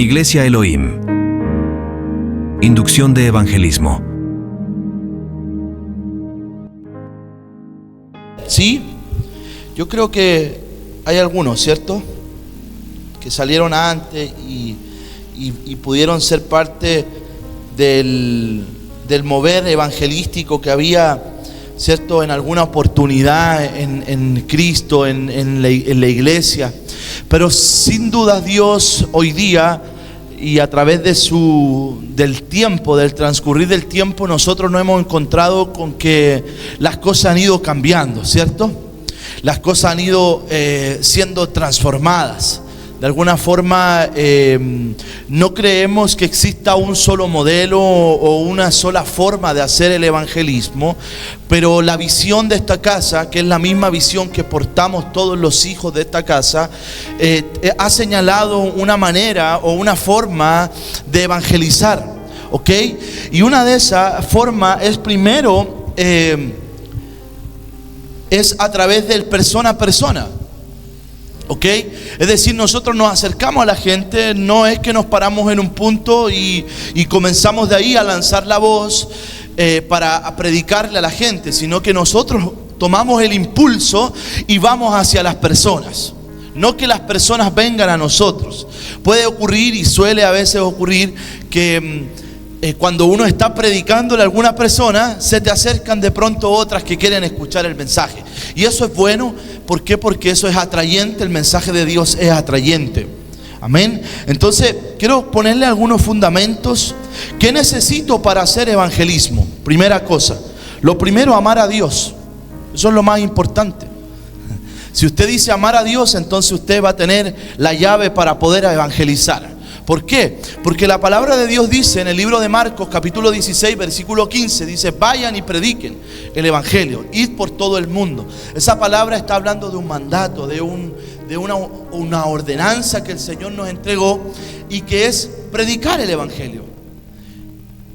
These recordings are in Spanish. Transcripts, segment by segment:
en Iglesia Elohim. Inducción de evangelismo. Sí, yo creo que hay algunos, ¿cierto?, que salieron antes y pudieron ser parte del mover evangelístico que había, ¿cierto?, en alguna oportunidad en Cristo, en la iglesia. Pero sin duda Dios hoy día, y a través del tiempo, del transcurrir del tiempo, nosotros nos hemos encontrado con que las cosas han ido cambiando, ¿cierto? Las cosas han ido siendo transformadas. De alguna forma, no creemos que exista un solo modelo o una sola forma de hacer el evangelismo, pero la visión de esta casa, que es la misma visión que portamos todos los hijos de esta casa, ha señalado una manera o una forma de evangelizar, ¿ok? Y una de esas formas es primero, es a través del persona a persona. ¿Ok? Es decir, nosotros nos acercamos a la gente, no es que nos paramos en un punto y comenzamos de ahí a lanzar la voz para predicarle a la gente, sino que nosotros tomamos el impulso y vamos hacia las personas. No que las personas vengan a nosotros. Puede ocurrir, y suele a veces ocurrir, que cuando uno está predicándole a alguna persona, se te acercan de pronto otras que quieren escuchar el mensaje. Y eso es bueno. ¿Por qué? Porque eso es atrayente. El mensaje de Dios es atrayente. Amén. Entonces, quiero ponerle algunos fundamentos. ¿Qué necesito para hacer evangelismo? Primera cosa. Lo primero, amar a Dios. Eso es lo más importante. Si usted dice amar a Dios, entonces usted va a tener la llave para poder evangelizar. ¿Por qué? Porque la palabra de Dios dice en el libro de Marcos, capítulo 16, versículo 15, dice: vayan y prediquen el evangelio, id por todo el mundo. Esa palabra está hablando de un mandato, de una ordenanza que el Señor nos entregó, y que es predicar el evangelio.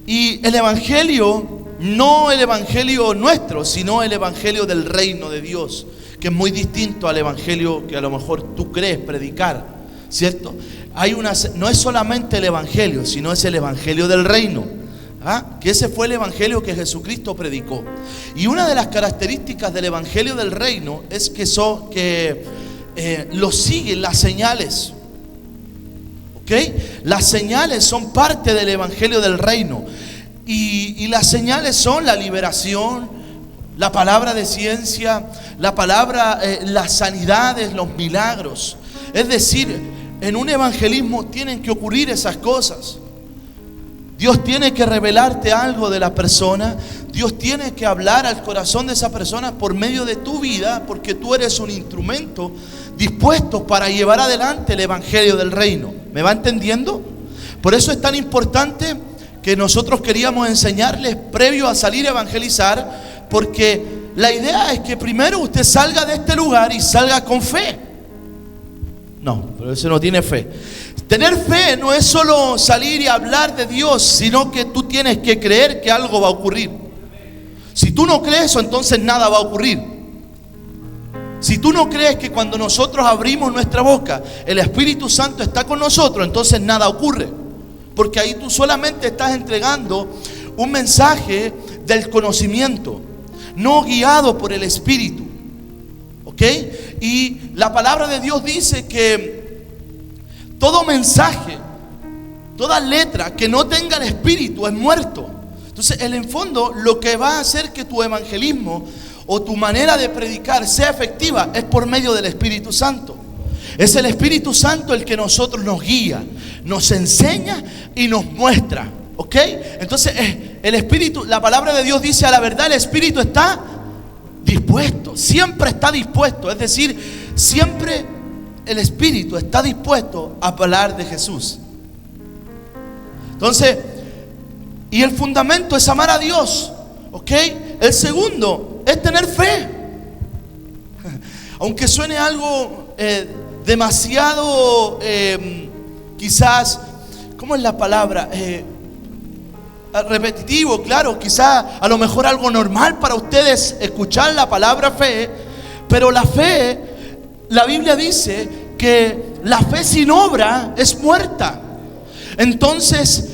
Y el evangelio, no el evangelio nuestro, sino el evangelio del reino de Dios, que es muy distinto al evangelio que a lo mejor tú crees predicar, ¿cierto? No es solamente el evangelio, sino es el evangelio del reino. Que ese fue el evangelio que Jesucristo predicó. Y una de las características del evangelio del reino es que lo siguen las señales. ¿Ok? Las señales son parte del evangelio del reino. Y las señales son la liberación, la palabra de ciencia, las sanidades, los milagros. Es decir, en un evangelismo tienen que ocurrir esas cosas. Dios tiene que revelarte algo de la persona. Dios tiene que hablar al corazón de esa persona por medio de tu vida, porque tú eres un instrumento dispuesto para llevar adelante el evangelio del reino. ¿Me va entendiendo? Por eso es tan importante que nosotros queríamos enseñarles previo a salir a evangelizar, porque la idea es que primero usted salga de este lugar y salga con fe. No, pero ese no tiene fe. Tener fe no es solo salir y hablar de Dios, sino que tú tienes que creer que algo va a ocurrir. Si tú no crees eso, entonces nada va a ocurrir. Si tú no crees que cuando nosotros abrimos nuestra boca, el Espíritu Santo está con nosotros, entonces nada ocurre. Porque ahí tú solamente estás entregando un mensaje del conocimiento, no guiado por el Espíritu. ¿Ok? Y la palabra de Dios dice que todo mensaje, toda letra que no tenga el Espíritu es muerto. Entonces, en fondo, lo que va a hacer que tu evangelismo o tu manera de predicar sea efectiva es por medio del Espíritu Santo. Es el Espíritu Santo el que nosotros nos guía, nos enseña y nos muestra. ¿Ok? Entonces, el Espíritu, la palabra de Dios dice: a la verdad el Espíritu está dispuesto, siempre está dispuesto. Es decir, siempre el Espíritu está dispuesto a hablar de Jesús. Entonces, y el fundamento es amar a Dios. ¿Ok? El segundo es tener fe. Aunque suene algo demasiado, quizás, ¿cómo es la palabra? Repetitivo, claro, quizás a lo mejor algo normal para ustedes escuchar la palabra fe, pero la fe, la Biblia dice que la fe sin obra es muerta. entonces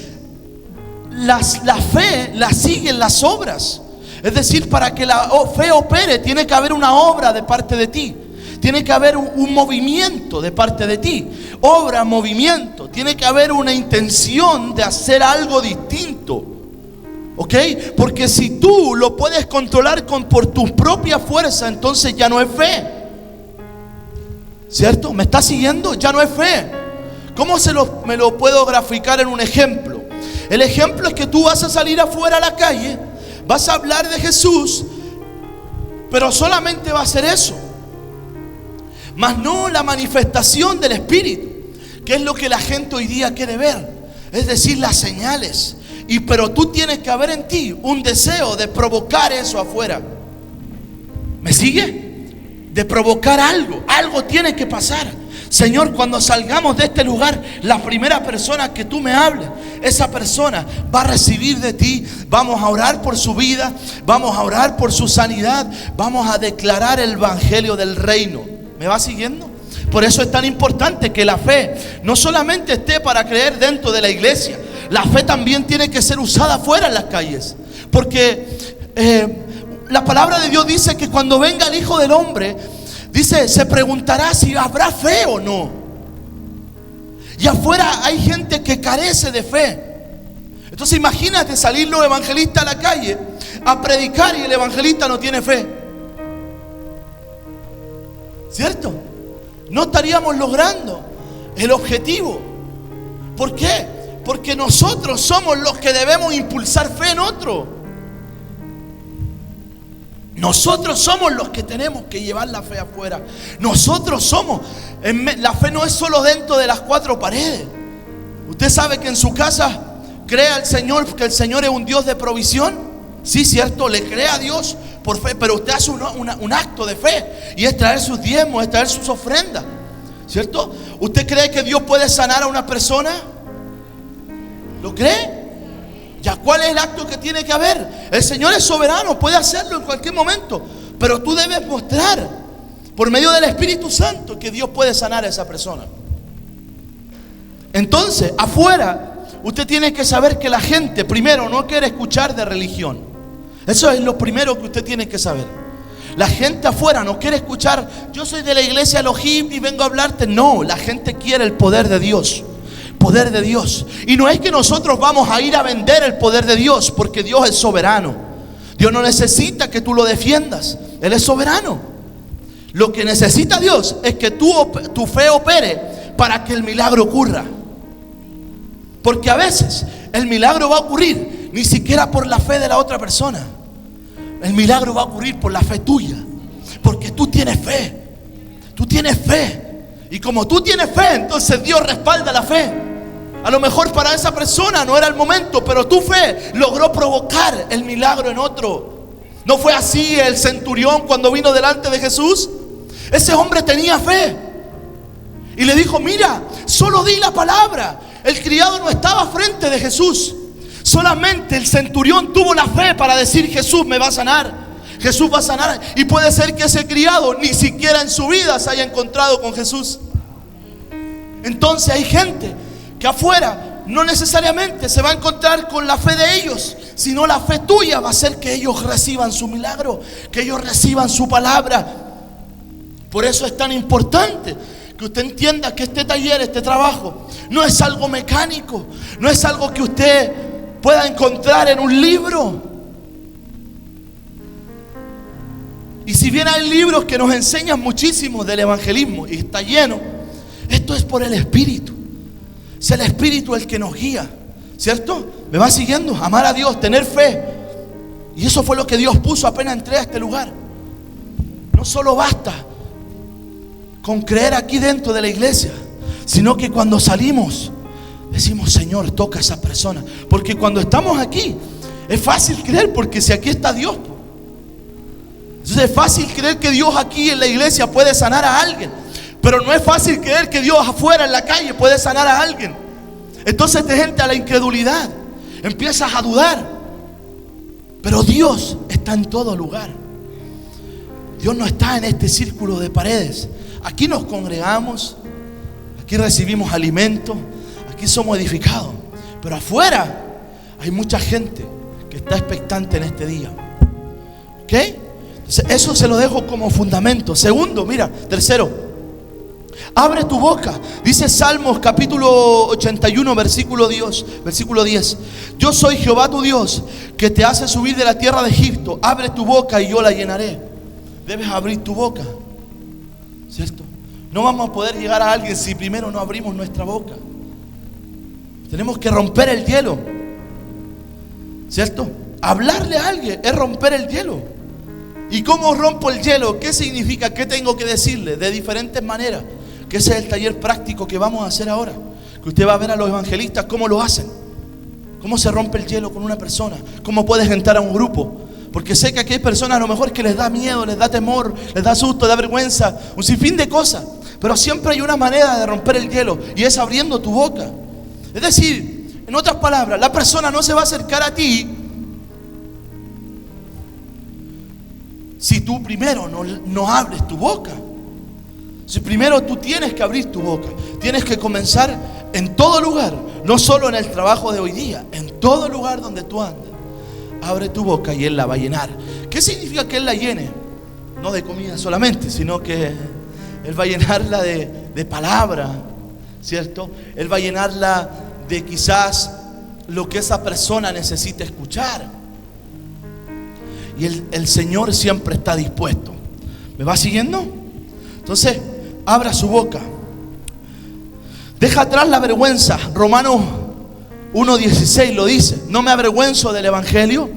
la fe la siguen las obras. Es decir, para que la fe opere, tiene que haber una obra de parte de ti. Tiene que haber un movimiento de parte de ti. Obra, movimiento. Tiene que haber una intención de hacer algo distinto. ¿Ok? Porque si tú lo puedes controlar por tu propia fuerza, entonces ya no es fe. ¿Cierto? ¿Me está siguiendo? Ya no es fe. ¿Cómo me lo puedo graficar en un ejemplo? El ejemplo es que tú vas a salir afuera a la calle, vas a hablar de Jesús, pero solamente va a ser eso. Mas no la manifestación del Espíritu, que es lo que la gente hoy día quiere ver. Es decir, las señales. Pero tú tienes que haber en ti un deseo de provocar eso afuera. ¿Me sigue? De provocar algo. Algo tiene que pasar. Señor, cuando salgamos de este lugar, la primera persona que tú me hables, esa persona va a recibir de ti. Vamos a orar por su vida, vamos a orar por su sanidad, vamos a declarar el evangelio del reino. ¿Me va siguiendo? Por eso es tan importante que la fe no solamente esté para creer dentro de la iglesia. La fe también tiene que ser usada fuera en las calles. Porque la palabra de Dios dice que cuando venga el Hijo del Hombre, dice, se preguntará si habrá fe o no. Y afuera hay gente que carece de fe. Entonces imagínate salir los evangelistas a la calle a predicar y el evangelista no tiene fe. ¿Cierto? No estaríamos logrando el objetivo. ¿Por qué? Porque nosotros somos los que debemos impulsar fe en otro. Nosotros somos los que tenemos que llevar la fe afuera. Nosotros somos. La fe no es solo dentro de las cuatro paredes. Usted sabe que en su casa cree al Señor, que el Señor es un Dios de provisión. Sí, cierto, le cree a Dios por fe, pero usted hace un acto de fe, y es traer sus diezmos, es traer sus ofrendas. ¿Cierto? ¿Usted cree que Dios puede sanar a una persona? ¿Lo cree? ¿Ya cuál es el acto que tiene que haber? El Señor es soberano, puede hacerlo en cualquier momento, pero tú debes mostrar por medio del Espíritu Santo que Dios puede sanar a esa persona. Entonces, afuera, usted tiene que saber que la gente primero no quiere escuchar de religión. Eso es lo primero que usted tiene que saber. La gente afuera no quiere escuchar, yo soy de la iglesia Elohim y vengo a hablarte. No, la gente quiere el poder de Dios. Poder de Dios. Y no es que nosotros vamos a ir a vender el poder de Dios, porque Dios es soberano. Dios no necesita que tú lo defiendas. Él es soberano. Lo que necesita Dios es que tu fe opere para que el milagro ocurra. Porque a veces el milagro va a ocurrir ni siquiera por la fe de la otra persona. El milagro va a ocurrir por la fe tuya. Porque tú tienes fe. Tú tienes fe. Y como tú tienes fe, entonces Dios respalda la fe. A lo mejor para esa persona no era el momento, pero tu fe logró provocar el milagro en otro. ¿No fue así el centurión cuando vino delante de Jesús? Ese hombre tenía fe y le dijo, mira, solo di la palabra. El criado no estaba frente de Jesús. Solamente el centurión tuvo la fe para decir, Jesús me va a sanar. Jesús va a sanar. Y puede ser que ese criado ni siquiera en su vida se haya encontrado con Jesús. Entonces hay gente que afuera no necesariamente se va a encontrar con la fe de ellos, sino la fe tuya va a hacer que ellos reciban su milagro, que ellos reciban su palabra. Por eso es tan importante que usted entienda que este taller, este trabajo, no es algo mecánico, no es algo que usted pueda encontrar en un libro. Y si bien hay libros que nos enseñan muchísimo del evangelismo y está lleno, esto es por el Espíritu. Es el Espíritu el que nos guía, ¿cierto? ¿Me va siguiendo? Amar a Dios, tener fe. Y eso fue lo que Dios puso apenas entré a este lugar. No solo basta con creer aquí dentro de la iglesia, sino que cuando salimos decimos, Señor, toca a esa persona. Porque cuando estamos aquí es fácil creer, porque si aquí está Dios, entonces es fácil creer que Dios aquí en la iglesia puede sanar a alguien. Pero no es fácil creer que Dios afuera en la calle puede sanar a alguien. Entonces te entra la incredulidad, empiezas a dudar. Pero Dios está en todo lugar. Dios no está en este círculo de paredes. Aquí nos congregamos, aquí recibimos alimento, aquí aquí somos edificados. Pero afuera hay mucha gente que está expectante en este día. ¿Ok? Entonces, eso se lo dejo como fundamento. Segundo, mira, tercero, abre tu boca. Dice Salmos capítulo 81, versículo 10. Yo soy Jehová tu Dios, que te hace subir de la tierra de Egipto. Abre tu boca y yo la llenaré. Debes abrir tu boca, ¿cierto? No vamos a poder llegar a alguien si primero no abrimos nuestra boca. Tenemos que romper el hielo, ¿cierto? Hablarle a alguien es romper el hielo. ¿Y cómo rompo el hielo? ¿Qué significa? ¿Qué tengo que decirle? De diferentes maneras. Que ese es el taller práctico que vamos a hacer ahora. Que usted va a ver a los evangelistas cómo lo hacen. Cómo se rompe el hielo con una persona. Cómo puedes entrar a un grupo. Porque sé que aquí hay personas a lo mejor que les da miedo, les da temor, les da susto, les da vergüenza, un sinfín de cosas. Pero siempre hay una manera de romper el hielo, y es abriendo tu boca. Es decir, en otras palabras, la persona no se va a acercar a ti si tú primero no abres tu boca. Si primero tú tienes que abrir tu boca. Tienes que comenzar en todo lugar, no solo en el trabajo de hoy día, en todo lugar donde tú andes. Abre tu boca y Él la va a llenar. ¿Qué significa que Él la llene? No de comida solamente, sino que Él va a llenarla de palabra, ¿cierto? Él va a llenarla de quizás lo que esa persona necesita escuchar. Y el Señor siempre está dispuesto. ¿Me va siguiendo? Entonces, abra su boca. Deja atrás la vergüenza. Romanos 1:16 lo dice. No me avergüenzo del evangelio,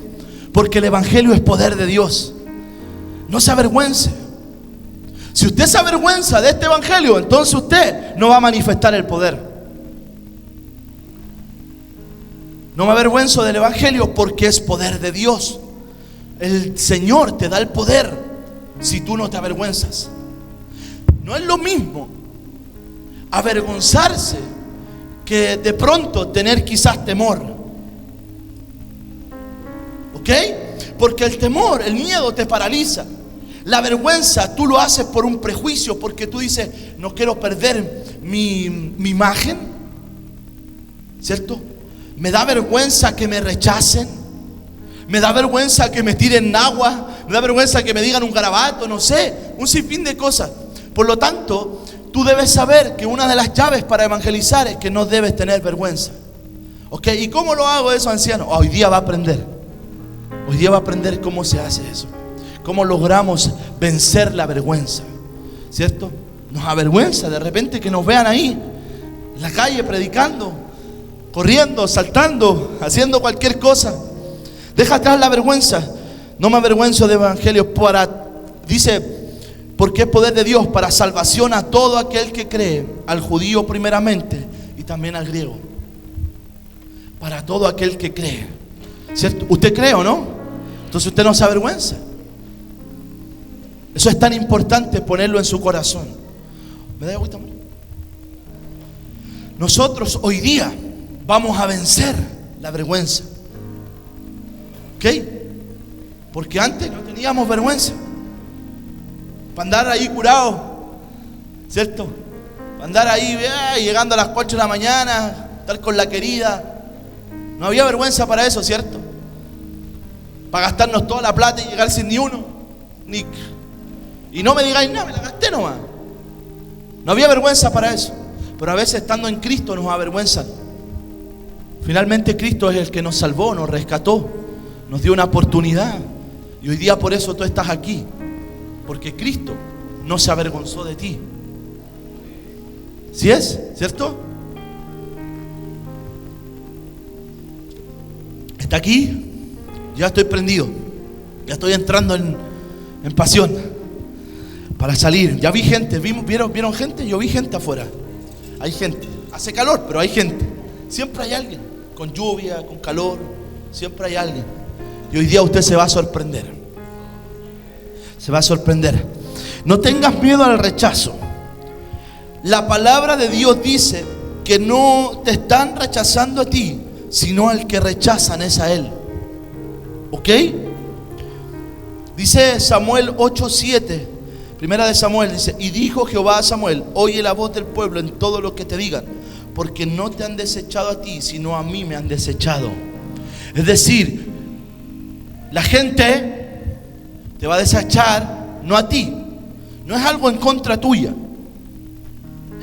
porque el evangelio es poder de Dios. No se avergüence. Si usted se avergüenza de este evangelio, entonces usted no va a manifestar el poder. No me avergüenzo del evangelio porque es poder de Dios. El Señor te da el poder si tú no te avergüenzas. No es lo mismo avergonzarse que de pronto tener quizás temor. ¿Ok? Porque el temor, el miedo te paraliza. La vergüenza tú lo haces por un prejuicio, porque tú dices, no quiero perder mi imagen, ¿cierto? Me da vergüenza que me rechacen, me da vergüenza que me tiren agua, me da vergüenza que me digan un garabato, no sé, un sinfín de cosas. Por lo tanto, tú debes saber que una de las llaves para evangelizar es que no debes tener vergüenza. ¿Ok? ¿Y cómo lo hago eso, anciano? Hoy día va a aprender. Hoy día va a aprender cómo se hace eso. Cómo logramos vencer la vergüenza, ¿cierto? Nos avergüenza de repente que nos vean ahí en la calle predicando, corriendo, saltando, haciendo cualquier cosa. Deja atrás la vergüenza. No me avergüenzo de evangelio dice, porque es poder de Dios para salvación a todo aquel que cree, al judío primeramente y también al griego. Para todo aquel que cree, ¿cierto? ¿Usted cree o no? Entonces usted no se avergüenza. Eso es tan importante ponerlo en su corazón. ¿Me da agüita, amor? Nosotros hoy día vamos a vencer la vergüenza. ¿Ok? Porque antes no teníamos vergüenza. Para andar ahí curado, ¿cierto? Para andar ahí llegando a las 4 de la mañana, estar con la querida. No había vergüenza para eso, ¿cierto? Para gastarnos toda la plata y llegar sin ni uno. Y no me digáis nada, me la gasté nomás. No había vergüenza para eso. Pero a veces estando en Cristo nos avergüenzan. Finalmente Cristo es el que nos salvó, nos rescató, nos dio una oportunidad. Y hoy día por eso tú estás aquí. Porque Cristo no se avergonzó de ti. ¿Sí es? ¿Cierto? Está aquí. Ya estoy prendido. Ya estoy entrando en pasión. Para salir. Ya vi gente. ¿Vieron gente? Yo vi gente afuera. Hay gente. Hace calor, pero hay gente. Siempre hay alguien. Con lluvia, con calor. Siempre hay alguien. Y hoy día usted se va a sorprender. Se va a sorprender. No tengas miedo al rechazo. La palabra de Dios dice que no te están rechazando a ti, sino al que rechazan es a Él. ¿Ok? Dice Samuel 8:7. Primera de Samuel dice: y dijo Jehová a Samuel: oye la voz del pueblo en todo lo que te digan, porque no te han desechado a ti, sino a mí me han desechado. Es decir, la gente te va a desechar, no a ti. No es algo en contra tuya,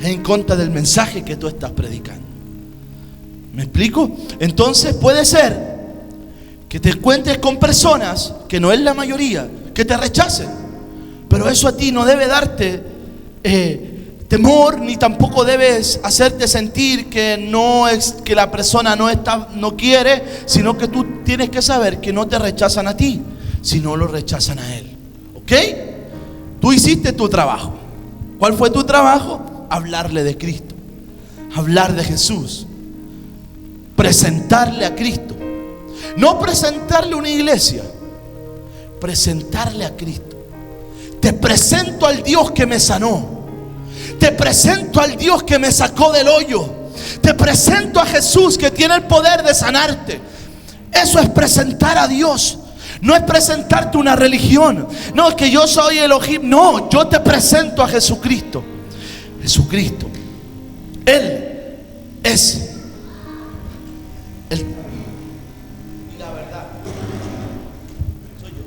es en contra del mensaje que tú estás predicando. ¿Me explico? Entonces puede ser que te encuentres con personas, que no es la mayoría, que te rechacen. Pero eso a ti no debe darte temor, ni tampoco debes hacerte sentir que no es que la persona no quiere, sino que tú tienes que saber que no te rechazan a ti, sino lo rechazan a él. ¿Ok? Tú hiciste tu trabajo. ¿Cuál fue tu trabajo? Hablarle de Cristo, hablar de Jesús, presentarle a Cristo. No presentarle una iglesia, presentarle a Cristo. Te presento al Dios que me sanó. Te presento al Dios que me sacó del hoyo. Te presento a Jesús que tiene el poder de sanarte. Eso es presentar a Dios. No es presentarte una religión. No, es que yo soy Elohim. No, yo te presento a Jesucristo. Jesucristo. Él es el... Y la verdad. Soy yo.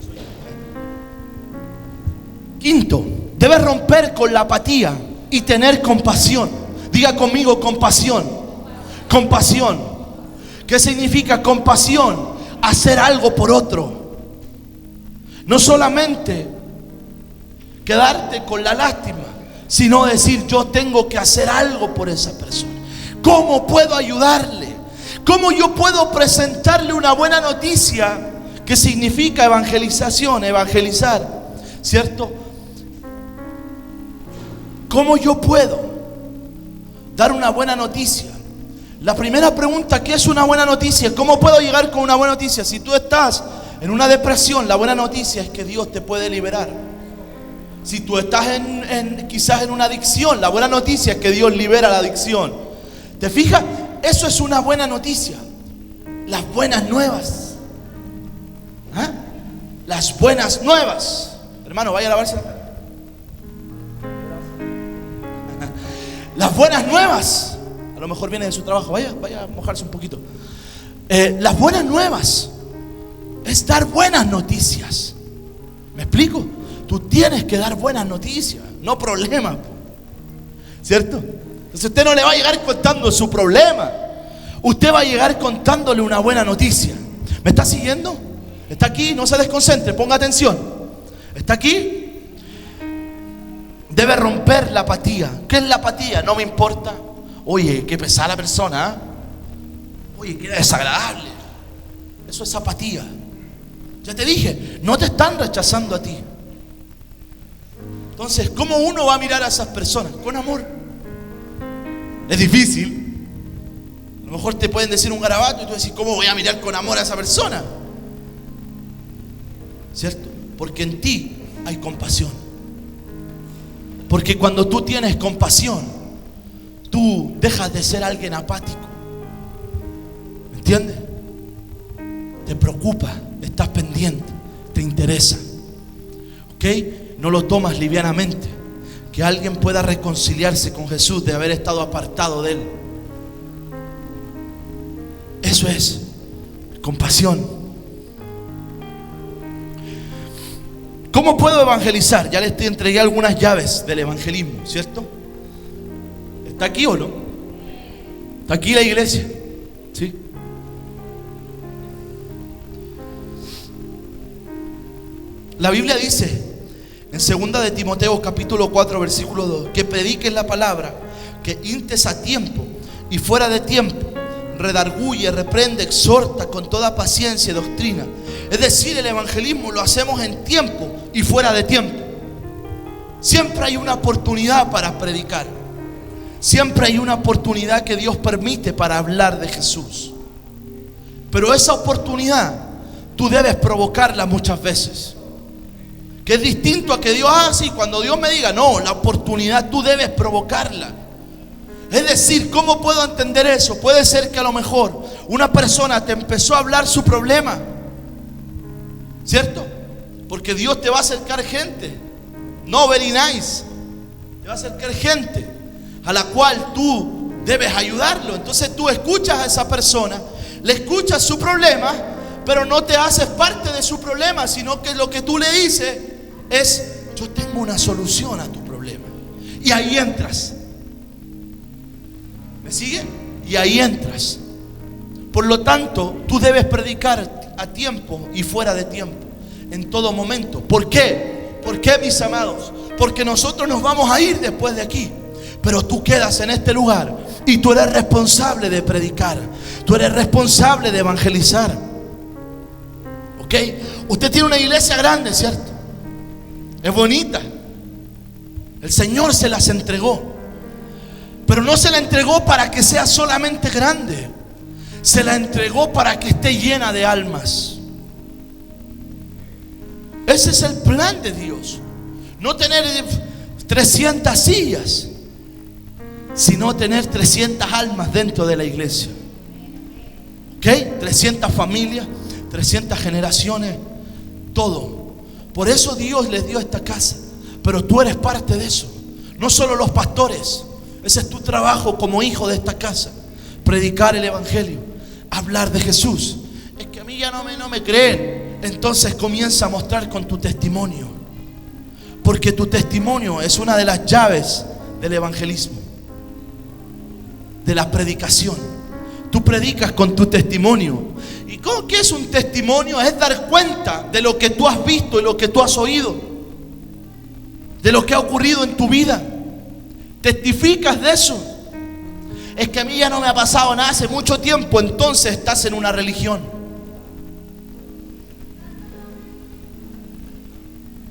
Quinto, debes romper con la apatía y tener compasión. Diga conmigo, compasión. Compasión. ¿Qué significa compasión? Hacer algo por otro. No solamente quedarte con la lástima, sino decir, yo tengo que hacer algo por esa persona. ¿Cómo puedo ayudarle? ¿Cómo yo puedo presentarle una buena noticia? Que significa evangelización, evangelizar, ¿cierto? ¿Cómo yo puedo dar una buena noticia? La primera pregunta, ¿qué es una buena noticia? ¿Cómo puedo llegar con una buena noticia? Si tú estás en una depresión, la buena noticia es que Dios te puede liberar. Si tú estás quizás en una adicción, la buena noticia es que Dios libera la adicción. ¿Te fijas? Eso es una buena noticia. Las buenas nuevas. ¿Ah? Las buenas nuevas. Hermano, vaya a lavarse la cara. Las buenas nuevas. A lo mejor viene de su trabajo. Vaya a mojarse un poquito. Las buenas nuevas es dar buenas noticias. ¿Me explico? Tú tienes que dar buenas noticias, no problemas, ¿cierto? Entonces usted no le va a llegar contando su problema. Usted va a llegar contándole una buena noticia. ¿Me está siguiendo? ¿Está aquí? No se desconcentre, ponga atención. ¿Está aquí? Debe romper la apatía. ¿Qué es la apatía? No me importa. Oye, qué pesada la persona, ¿eh? Oye, qué desagradable. Eso es apatía. Ya te dije, no te están rechazando a ti. Entonces, ¿cómo uno va a mirar a esas personas? Con amor. Es difícil. A lo mejor te pueden decir un garabato y tú decís, ¿cómo voy a mirar con amor a esa persona? ¿Cierto? Porque en ti hay compasión. Porque cuando tú tienes compasión, tú dejas de ser alguien apático. ¿Me entiendes? Te preocupa, estás pendiente, te interesa. ¿Ok? No lo tomas livianamente. Que alguien pueda reconciliarse con Jesús de haber estado apartado de Él. Eso es compasión. ¿Cómo puedo evangelizar? Ya les entregué algunas llaves del evangelismo, ¿cierto? ¿Está aquí o no? ¿Está aquí la iglesia? ¿Sí? La Biblia dice en 2 de Timoteo capítulo 4 versículo 2 que prediques la palabra, que instes a tiempo y fuera de tiempo, redarguye, reprende, exhorta con toda paciencia y doctrina. Es decir, el evangelismo lo hacemos en tiempo y fuera de tiempo. Siempre hay una oportunidad para predicar. Siempre hay una oportunidad que Dios permite para hablar de Jesús. Pero esa oportunidad tú debes provocarla muchas veces. Que es distinto a que Dios sí, cuando Dios me diga. No, la oportunidad tú debes provocarla. Es decir, ¿cómo puedo entender eso? Puede ser que a lo mejor una persona te empezó a hablar su problema, ¿cierto? Porque Dios te va a acercar gente, no very nice. Te va a acercar gente a la cual tú debes ayudarlo. Entonces tú escuchas a esa persona, le escuchas su problema, pero no te haces parte de su problema, sino que lo que tú le dices es: yo tengo una solución a tu problema. Y ahí entras. ¿Me sigue? Y ahí entras. Por lo tanto, tú debes predicar a tiempo y fuera de tiempo, en todo momento. ¿Por qué? ¿Por qué, mis amados? Porque nosotros nos vamos a ir después de aquí, pero tú quedas en este lugar y tú eres responsable de predicar. Tú eres responsable de evangelizar. ¿Ok? Usted tiene una iglesia grande, ¿cierto? Es bonita. El Señor se las entregó, pero no se la entregó para que sea solamente grande. Se la entregó para que esté llena de almas. Ese es el plan de Dios. No tener 300 sillas, sino tener 300 almas dentro de la iglesia. ¿Ok? 300 familias, 300 generaciones, todo. Por eso Dios les dio esta casa. Pero tú eres parte de eso. No solo los pastores. Ese es tu trabajo como hijo de esta casa: predicar el evangelio, hablar de Jesús. Es que a mí ya no me creen. Entonces comienza a mostrar con tu testimonio, porque tu testimonio es una de las llaves del evangelismo, de la predicación. Tú predicas con tu testimonio. ¿Y qué es un testimonio? Es dar cuenta de lo que tú has visto y lo que tú has oído, de lo que ha ocurrido en tu vida. Testificas de eso. Es que a mí ya no me ha pasado nada hace mucho tiempo. Entonces estás en una religión.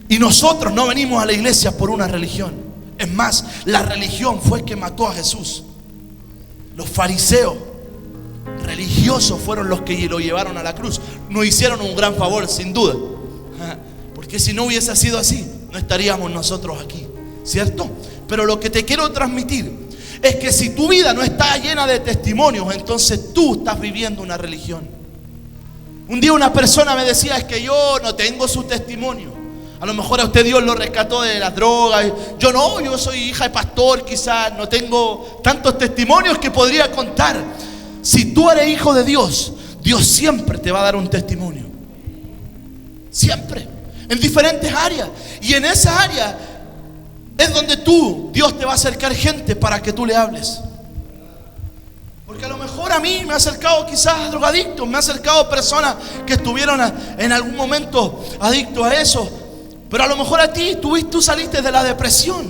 Y nosotros no venimos a la iglesia por una religión. Es más, la religión fue que mató a Jesús. Los fariseos religiosos fueron los que lo llevaron a la cruz. Nos hicieron un gran favor, sin duda, porque si no hubiese sido así, no estaríamos nosotros aquí, ¿cierto? Pero lo que te quiero transmitir es que si tu vida no está llena de testimonios, entonces tú estás viviendo una religión. Un día una persona me decía: es que yo no tengo su testimonio. A lo mejor a usted Dios lo rescató de las drogas. Yo no, yo soy hija de pastor, quizás no tengo tantos testimonios que podría contar. Si tú eres hijo de Dios, Dios siempre te va a dar un testimonio. Siempre. En diferentes áreas. Y en esa área es donde Dios te va a acercar gente para que tú le hables. Porque a lo mejor a mí me ha acercado quizás drogadictos, me ha acercado personas que estuvieron en algún momento adictos a eso. Pero a lo mejor a ti, tú saliste de la depresión.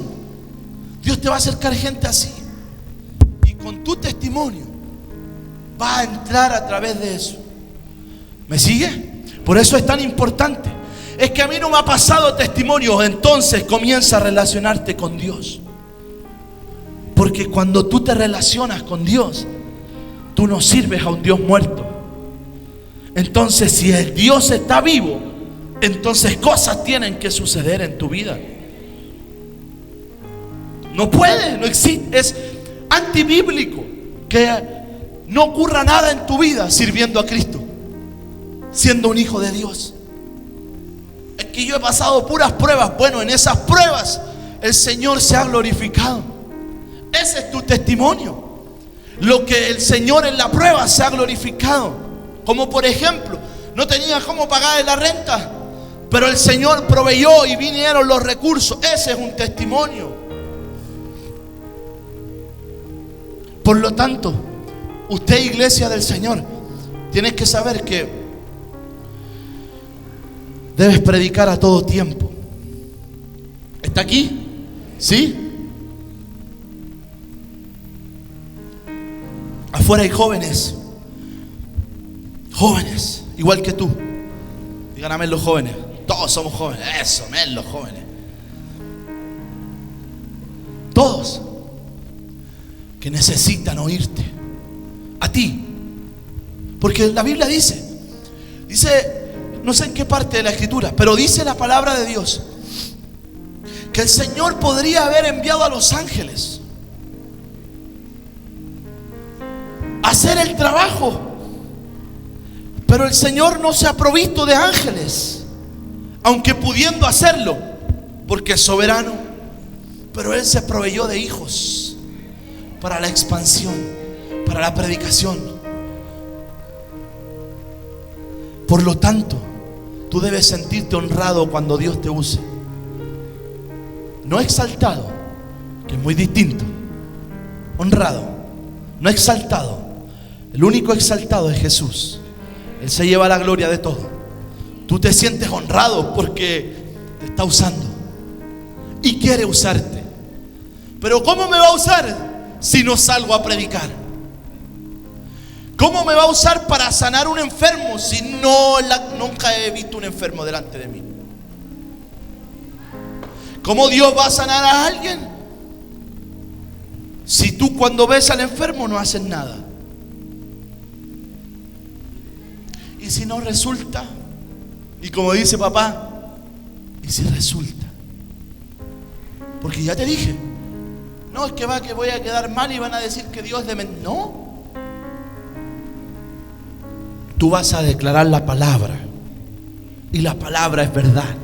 Dios te va a acercar gente así. Y con tu testimonio va a entrar a través de eso. ¿Me sigue? Por eso es tan importante. Es que a mí no me ha pasado testimonio. Entonces comienza a relacionarte con Dios. Porque cuando tú te relacionas con Dios, tú no sirves a un Dios muerto. Entonces, si el Dios está vivo, entonces cosas tienen que suceder en tu vida. No puede, no existe. Es antibíblico que no ocurra nada en tu vida sirviendo a Cristo, siendo un hijo de Dios. Es que yo he pasado puras pruebas. Bueno, en esas pruebas el Señor se ha glorificado. Ese es tu testimonio. Lo que el Señor en la prueba se ha glorificado. Como por ejemplo, no tenía cómo pagar la renta, pero el Señor proveyó y vinieron los recursos. Ese es un testimonio. Por lo tanto, usted, iglesia del Señor, tienes que saber que debes predicar a todo tiempo. ¿Está aquí? ¿Sí? Afuera hay jóvenes. Jóvenes, igual que tú. Digan amén los jóvenes. Todos somos jóvenes. Eso, amén los jóvenes. Todos. Que necesitan oírte. A ti. Porque la Biblia dice, no sé en qué parte de la escritura, pero dice la palabra de Dios que el Señor podría haber enviado a los ángeles a hacer el trabajo, pero el Señor no se ha provisto de ángeles, aunque pudiendo hacerlo, porque es soberano. Pero Él se proveyó de hijos. para la expansión, para la predicación. Por lo tanto, tú debes sentirte honrado cuando Dios te use. No exaltado, que es muy distinto. Honrado, no exaltado. El único exaltado es Jesús. Él se lleva la gloria de todo. Tú te sientes honrado porque te está usando y quiere usarte. Pero ¿cómo me va a usar si no salgo a predicar? ¿Cómo me va a usar para sanar un enfermo si nunca he visto un enfermo delante de mí? ¿Cómo Dios va a sanar a alguien si tú cuando ves al enfermo no haces nada? Y si no resulta, y como dice papá, y si resulta, porque ya te dije, no es que voy a quedar mal y van a decir que Dios de mentira. No, tú vas a declarar la palabra y la palabra es verdad.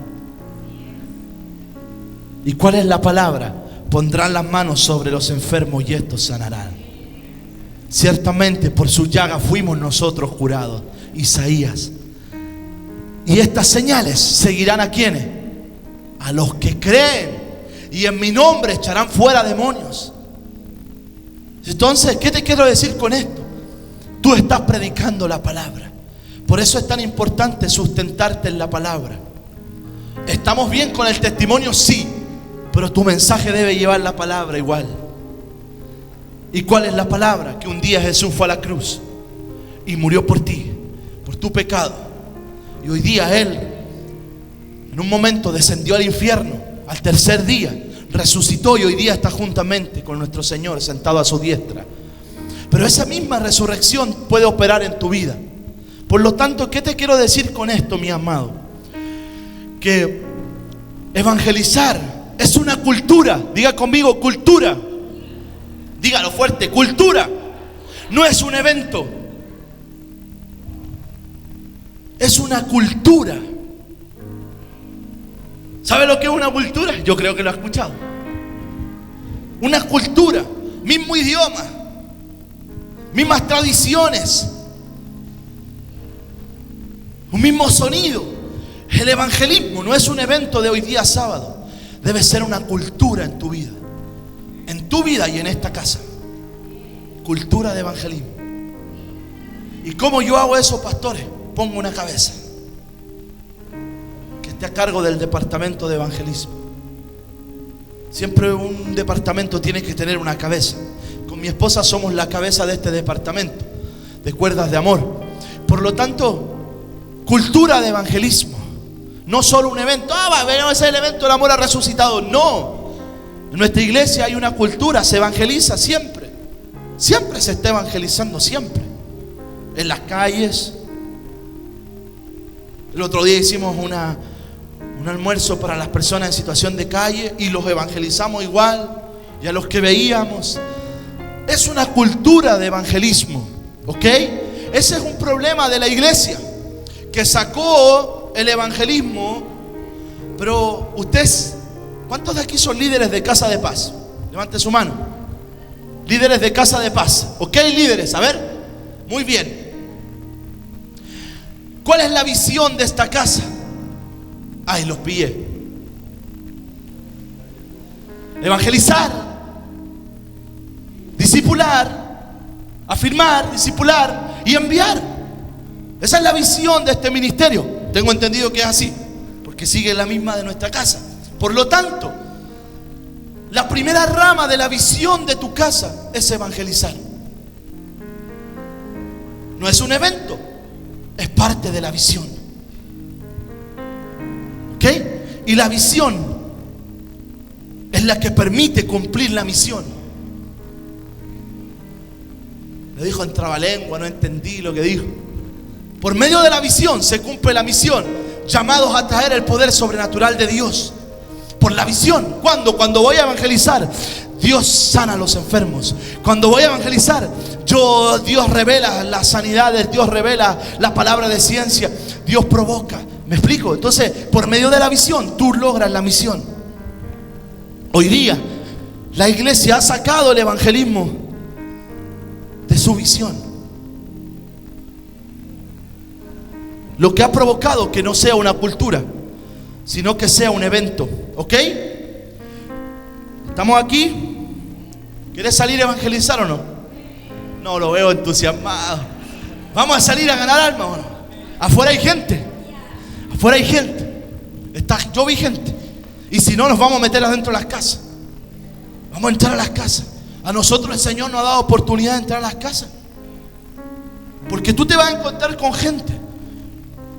¿Y cuál es la palabra? Pondrán las manos sobre los enfermos y estos sanarán. Ciertamente por su llaga fuimos nosotros curados. Isaías. Y estas señales seguirán a quienes, a los que creen, y en mi nombre echarán fuera demonios. Entonces, ¿qué te quiero decir con esto? Tú estás predicando la palabra. Por eso es tan importante sustentarte en la palabra. ¿Estamos bien con el testimonio? Sí, pero tu mensaje debe llevar la palabra igual. ¿Y cuál es la palabra? Que un día Jesús fue a la cruz y murió por ti, por tu pecado. Y hoy día Él, en un momento, descendió al infierno. Al tercer día resucitó y hoy día está juntamente con nuestro Señor sentado a su diestra. Pero esa misma resurrección puede operar en tu vida. Por lo tanto, ¿qué te quiero decir con esto, mi amado? Que evangelizar es una cultura. Diga conmigo, cultura. Dígalo fuerte, cultura. No es un evento. Es una cultura. ¿Sabe lo que es una cultura? Yo creo que lo ha escuchado. Una cultura, mismo idioma, mismas tradiciones, un mismo sonido. El evangelismo no es un evento de hoy día sábado. Debe ser una cultura en tu vida. En tu vida y en esta casa. Cultura de evangelismo. ¿Y cómo yo hago eso, pastores? Pongo una cabeza que esté a cargo del departamento de evangelismo. Siempre un departamento tiene que tener una cabeza. Con mi esposa somos la cabeza de este departamento de cuerdas de amor. Por lo tanto, cultura de evangelismo. No solo un evento. Venimos a hacer el evento del amor ha resucitado. No. En nuestra iglesia hay una cultura. Se evangeliza siempre. Siempre se está evangelizando. Siempre. En las calles. El otro día hicimos un almuerzo para las personas en situación de calle y los evangelizamos igual. Y a los que veíamos. Es una cultura de evangelismo. ¿Ok? Ese es un problema de la iglesia, que sacó el evangelismo. Pero ustedes, ¿cuántos de aquí son líderes de Casa de Paz? Levante su mano. Líderes de Casa de Paz. ¿Ok, líderes? A ver. Muy bien. ¿Cuál es la visión de esta casa? Ay, los pillé. Evangelizar, discipular, afirmar, discipular y enviar. Esa es la visión de este ministerio. Tengo entendido que es así, porque sigue la misma de nuestra casa. Por lo tanto, la primera rama de la visión de tu casa es evangelizar. No es un evento, es parte de la visión. ¿Ok? Y la visión es la que permite cumplir la misión. Lo dijo en trabalengua, no entendí lo que dijo. Por medio de la visión se cumple la misión. Llamados a traer el poder sobrenatural de Dios. Por la visión. ¿Cuándo? Cuando voy a evangelizar, Dios sana a los enfermos. Cuando voy a evangelizar, Dios revela las sanidades, Dios revela la palabra de ciencia, Dios provoca. ¿Me explico? Entonces, por medio de la visión, tú logras la misión. Hoy día, la iglesia ha sacado el evangelismo de su visión. Lo que ha provocado que no sea una cultura, sino que sea un evento. ¿Ok? ¿Estamos aquí? ¿Quieres salir a evangelizar o no? No, lo veo entusiasmado. ¿Vamos a salir a ganar almas o no? Afuera hay gente. Afuera hay gente. Yo vi gente. Y si no, nos vamos a meter adentro de las casas. Vamos a entrar a las casas. A nosotros el Señor nos ha dado oportunidad de entrar a las casas. Porque tú te vas a encontrar con gente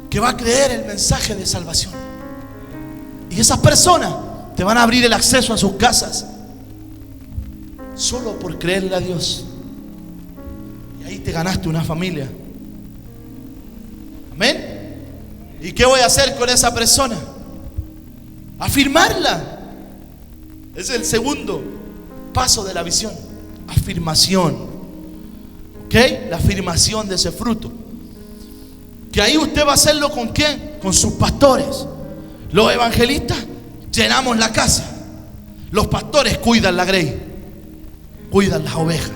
que va a creer el mensaje de salvación. Y esas personas te van a abrir el acceso a sus casas solo por creerle a Dios. Y ahí te ganaste una familia. Amén. ¿Y qué voy a hacer con esa persona? Afirmarla. Es el segundo paso de la visión. Afirmación. ¿Ok? La afirmación de ese fruto. Que ahí usted va a hacerlo ¿con quién? Con sus pastores. Los evangelistas llenamos la casa. Los pastores cuidan la grey, cuidan las ovejas.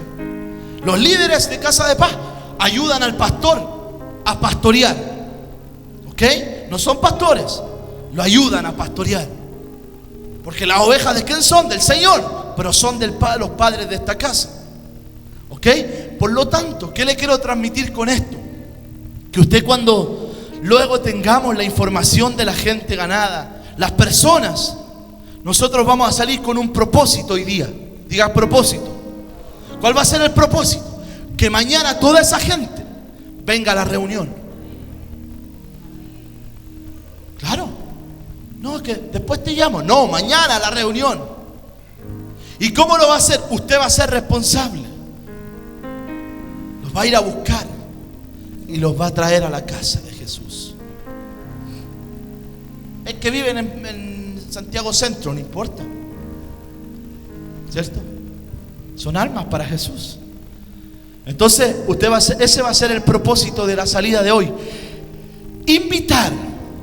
Los líderes de Casa de Paz ayudan al pastor a pastorear. ¿Ok? No son pastores, lo ayudan a pastorear. Porque las ovejas ¿de quién son? Del Señor, pero son de los padres de esta casa. ¿Ok? Por lo tanto, ¿qué le quiero transmitir con esto? Que usted, cuando luego tengamos la información de la gente ganada, las personas, nosotros vamos a salir con un propósito hoy día. Diga propósito. ¿Cuál va a ser el propósito? Que mañana toda esa gente venga a la reunión. Claro. No, que después te llamo. No, mañana a la reunión. ¿Y cómo lo va a hacer? Usted va a ser responsable. Los va a ir a buscar y los va a traer a la casa de Jesús. Es que viven en Santiago Centro, no importa, ¿cierto? Son almas para Jesús. Entonces ese va a ser el propósito de la salida de hoy. Invitar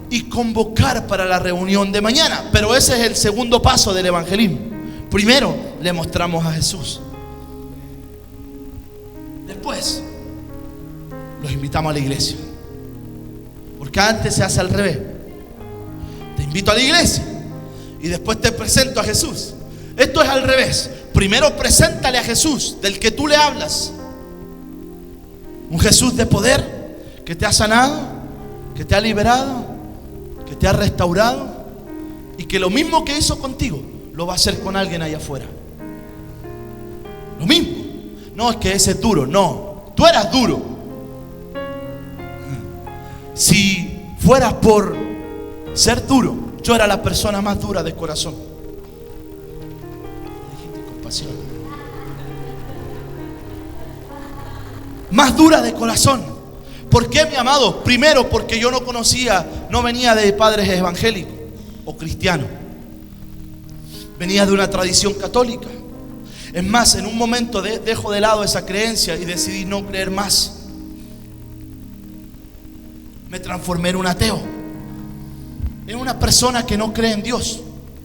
y convocar para la reunión de mañana. Pero ese es el segundo paso del evangelismo. Primero le mostramos a Jesús. Después los invitamos a la iglesia. Porque antes se hace al revés. Te invito a la iglesia y después te presento a Jesús. Esto es al revés. Primero preséntale a Jesús, del que tú le hablas. Un Jesús de poder, que te ha sanado, que te ha liberado, que te ha restaurado, y que lo mismo que hizo contigo lo va a hacer con alguien allá afuera. Lo mismo. No es que ese es duro. No, tú eras duro. Si fueras por ser duro, yo era la persona más dura de corazón. Compasión. Más dura de corazón. ¿Por qué, mi amado? Primero, porque yo no conocía, no venía de padres evangélicos o cristianos. Venía de una tradición católica. Es más, en un momento dejo de lado esa creencia y decidí no creer más. Me transformé en un ateo, en una persona que no cree en Dios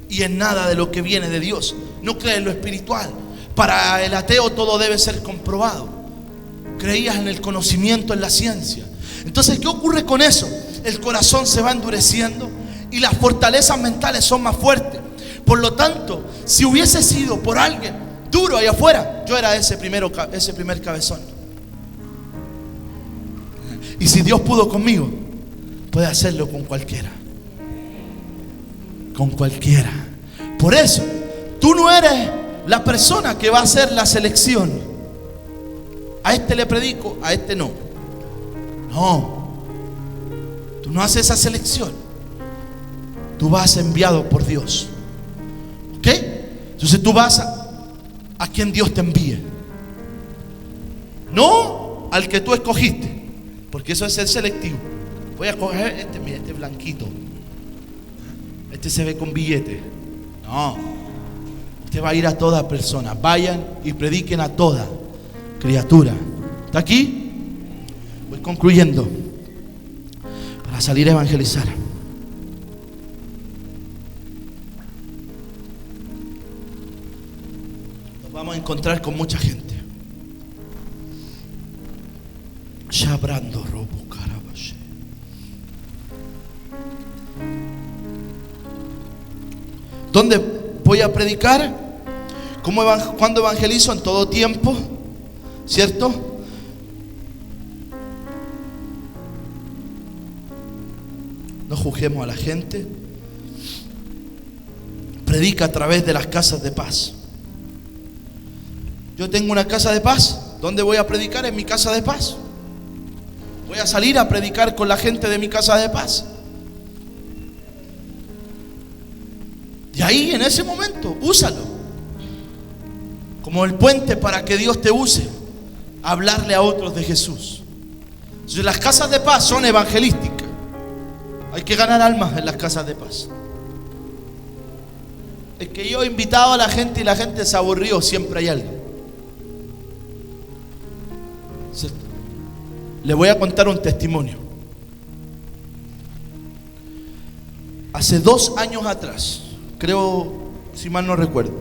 y en nada de lo que viene de Dios. No cree en lo espiritual. Para el ateo todo debe ser comprobado. Creías en el conocimiento, en la ciencia. Entonces, ¿qué ocurre con eso? El corazón se va endureciendo y las fortalezas mentales son más fuertes. Por lo tanto, si hubiese sido por alguien duro allá afuera, yo era ese primer cabezón. Y si Dios pudo conmigo, puede hacerlo con cualquiera. Con cualquiera. Por eso, tú no eres la persona que va a hacer la selección. A este le predico, a este no. No. Tú no haces esa selección. Tú vas enviado por Dios. ¿Ok? Entonces tú vas a quien Dios te envíe. No al que tú escogiste. Porque eso es ser selectivo. Voy a coger mira, este blanquito. Este se ve con billete. No. Usted va a ir a toda persona. Vayan y prediquen a toda criatura. ¿Está aquí? Voy concluyendo para salir a evangelizar. Nos vamos a encontrar con mucha gente. Shabrando robo carabache. ¿Dónde voy a predicar? ¿Cuándo evangelizo? En todo tiempo, ¿cierto? No juzguemos a la gente. Predica a través de las casas de paz. Yo tengo una casa de paz. ¿Dónde voy a predicar? En mi casa de paz. Voy a salir a predicar con la gente de mi casa de paz. Y ahí, en ese momento, úsalo como el puente para que Dios te use a hablarle a otros de Jesús. Entonces, las casas de paz son evangelísticas. Hay que ganar almas en las casas de paz. Es que yo he invitado a la gente y la gente se aburrió. Siempre hay algo. Le voy a contar un testimonio. Hace 2 años atrás, creo, si mal no recuerdo,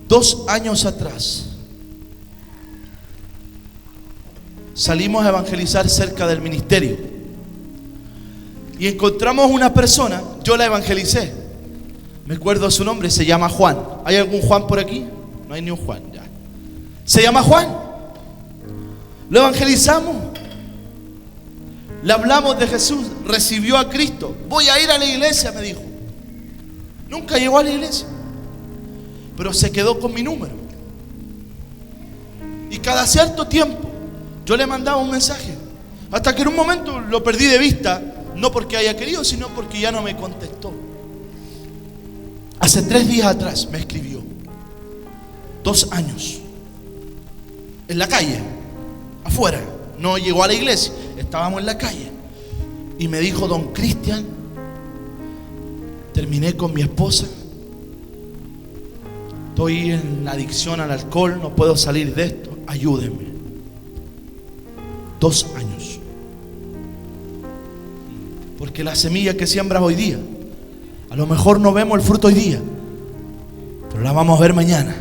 2 años atrás, salimos a evangelizar cerca del ministerio y encontramos una persona. Yo la evangelicé, me acuerdo su nombre, se llama Juan. ¿Hay algún Juan por aquí? No hay ni un Juan, ya. Se llama Juan. Lo evangelizamos, le hablamos de Jesús, recibió a Cristo. Voy a ir a la iglesia, me dijo. Nunca llegó a la iglesia, pero se quedó con mi número. Y cada cierto tiempo yo le mandaba un mensaje, hasta que en un momento lo perdí de vista, no porque haya querido, sino porque ya no me contestó. Hace 3 días atrás me escribió, 2 años, en la calle, afuera, no llegó a la iglesia, estábamos en la calle, y me dijo: don Cristian, terminé con mi esposa, estoy en la adicción al alcohol, no puedo salir de esto, ayúdenme. 2 años. Porque la semilla que siembras hoy día, a lo mejor no vemos el fruto hoy día, pero la vamos a ver mañana.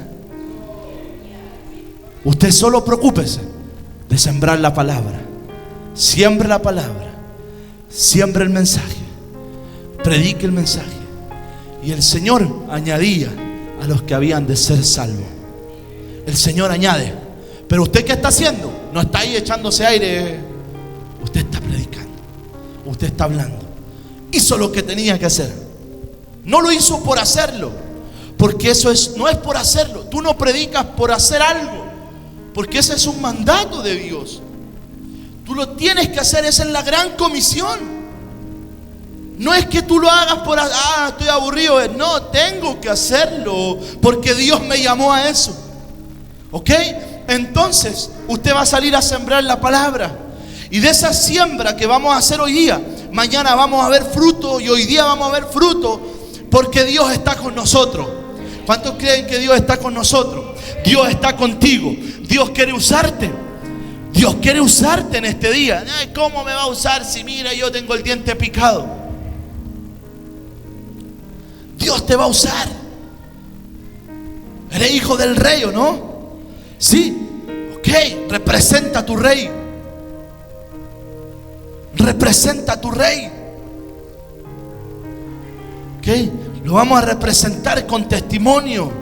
Usted solo preocúpese de sembrar la palabra. Siembre la palabra, siembre el mensaje, predique el mensaje, y el Señor añadía a los que habían de ser salvos. El Señor añade. Pero usted, ¿qué está haciendo? No está ahí echándose aire. Usted está predicando, usted está hablando. Hizo lo que tenía que hacer. No lo hizo por hacerlo, porque eso no es por hacerlo. Tú no predicas por hacer algo, porque ese es un mandato de Dios. Tú lo tienes que hacer, esa es la gran comisión. No es que tú lo hagas por, estoy aburrido. No, tengo que hacerlo porque Dios me llamó a eso. ¿Ok? Entonces, usted va a salir a sembrar la palabra. Y de esa siembra que vamos a hacer hoy día, mañana vamos a ver fruto, y hoy día vamos a ver fruto, porque Dios está con nosotros. ¿Cuántos creen que Dios está con nosotros? Dios está contigo. Dios quiere usarte. Dios quiere usarte en este día. ¿Cómo me va a usar si mira, yo tengo el diente picado? Dios te va a usar. Eres hijo del rey, ¿o no? Sí. Ok, representa a tu rey. Representa a tu rey. Ok, lo vamos a representar con testimonio.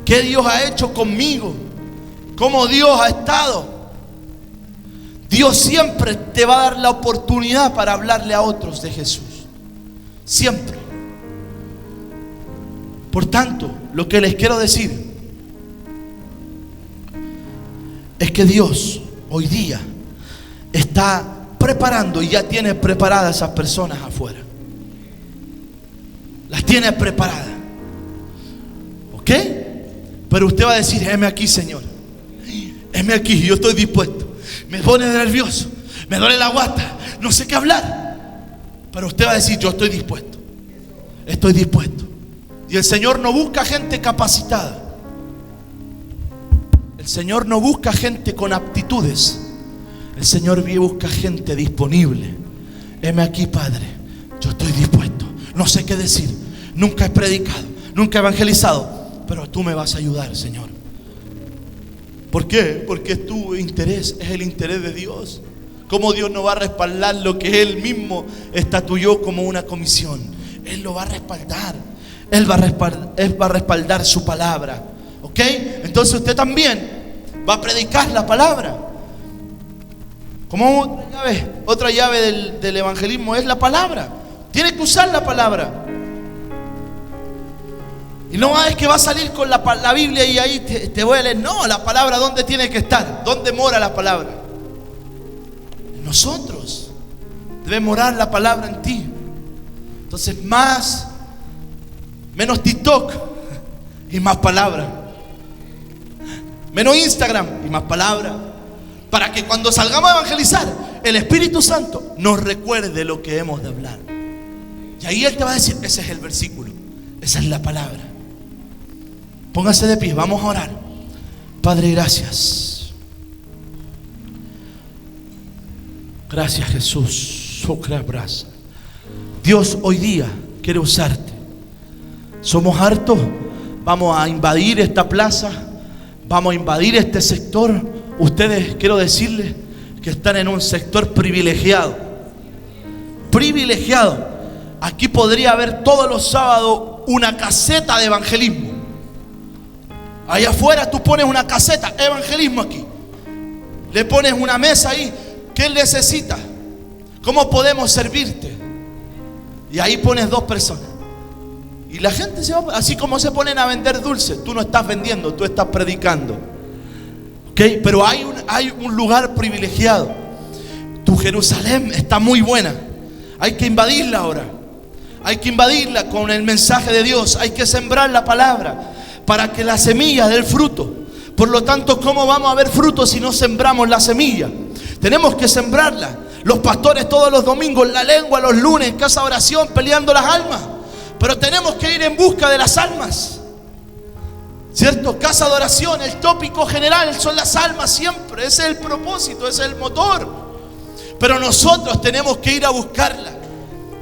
¿Qué Dios ha hecho conmigo? ¿Cómo Dios ha estado? Dios siempre te va a dar la oportunidad para hablarle a otros de Jesús. Siempre. Por tanto, lo que les quiero decir es que Dios hoy día está preparando y ya tiene preparadas esas personas afuera. Las tiene preparadas. ¿Ok? Pero usted va a decir: heme aquí, Señor. Heme aquí, yo estoy dispuesto. Me pone nervioso, me duele la guata, no sé qué hablar. Pero usted va a decir: yo estoy dispuesto. Estoy dispuesto. Y el Señor no busca gente capacitada. El Señor no busca gente con aptitudes. El Señor busca gente disponible. Heme aquí, Padre, yo estoy dispuesto. No sé qué decir, nunca he predicado, nunca he evangelizado, pero tú me vas a ayudar, Señor. ¿Por qué? Porque es tu interés, es el interés de Dios. ¿Cómo Dios no va a respaldar lo que Él mismo estatuó como una comisión? Él lo va a respaldar. Él va a respaldar su palabra. ¿Ok? Entonces usted también va a predicar la palabra. Como otra llave del evangelismo es la palabra. Tiene que usar la palabra. Y no es que va a salir con la Biblia y ahí te voy a leer. No, la palabra, ¿dónde tiene que estar? ¿Dónde mora la palabra? En nosotros. Debe morar la palabra en ti. Entonces menos TikTok y más palabra. Menos Instagram y más palabra. Para que cuando salgamos a evangelizar, el Espíritu Santo nos recuerde lo que hemos de hablar. Y ahí Él te va a decir, ese es el versículo, esa es la palabra. Póngase de pie, vamos a orar. Padre, gracias. Gracias, Jesús. Dios hoy día quiere usarte. Somos hartos. Vamos a invadir esta plaza. Vamos a invadir este sector. Ustedes, quiero decirles que están en un sector privilegiado. Privilegiado. Aquí podría haber todos los sábados una caseta de evangelismo. Allá afuera tú pones una caseta, evangelismo aquí. Le pones una mesa ahí. ¿Qué él necesita? ¿Cómo podemos servirte? Y ahí pones 2 personas. Y la gente se va, así como se ponen a vender dulces. Tú no estás vendiendo, tú estás predicando. ¿Ok? Pero hay un lugar privilegiado. Tu Jerusalén está muy buena. Hay que invadirla ahora. Hay que invadirla con el mensaje de Dios. Hay que sembrar la palabra para que la semilla dé el fruto. Por lo tanto, ¿cómo vamos a ver frutos si no sembramos la semilla? Tenemos que sembrarla. Los pastores todos los domingos, la lengua, los lunes, en casa de oración, peleando las almas. Pero tenemos que ir en busca de las almas. ¿Cierto? Casa de oración, el tópico general son las almas siempre. Ese es el propósito, ese es el motor. Pero nosotros tenemos que ir a buscarla.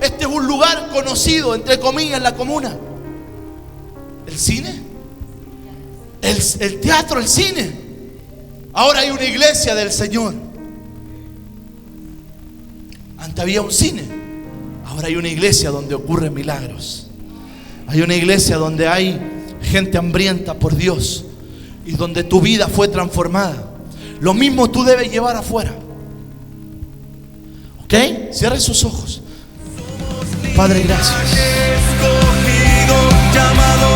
Este es un lugar conocido, entre comillas, en la comuna. ¿El cine? El teatro, el cine. Ahora hay una iglesia del Señor. Antes había un cine. Ahora hay una iglesia donde ocurren milagros. Hay una iglesia donde hay gente hambrienta por Dios y donde tu vida fue transformada. Lo mismo tú debes llevar afuera. ¿Ok? Cierre sus ojos. Padre, gracias. Escogido, llamado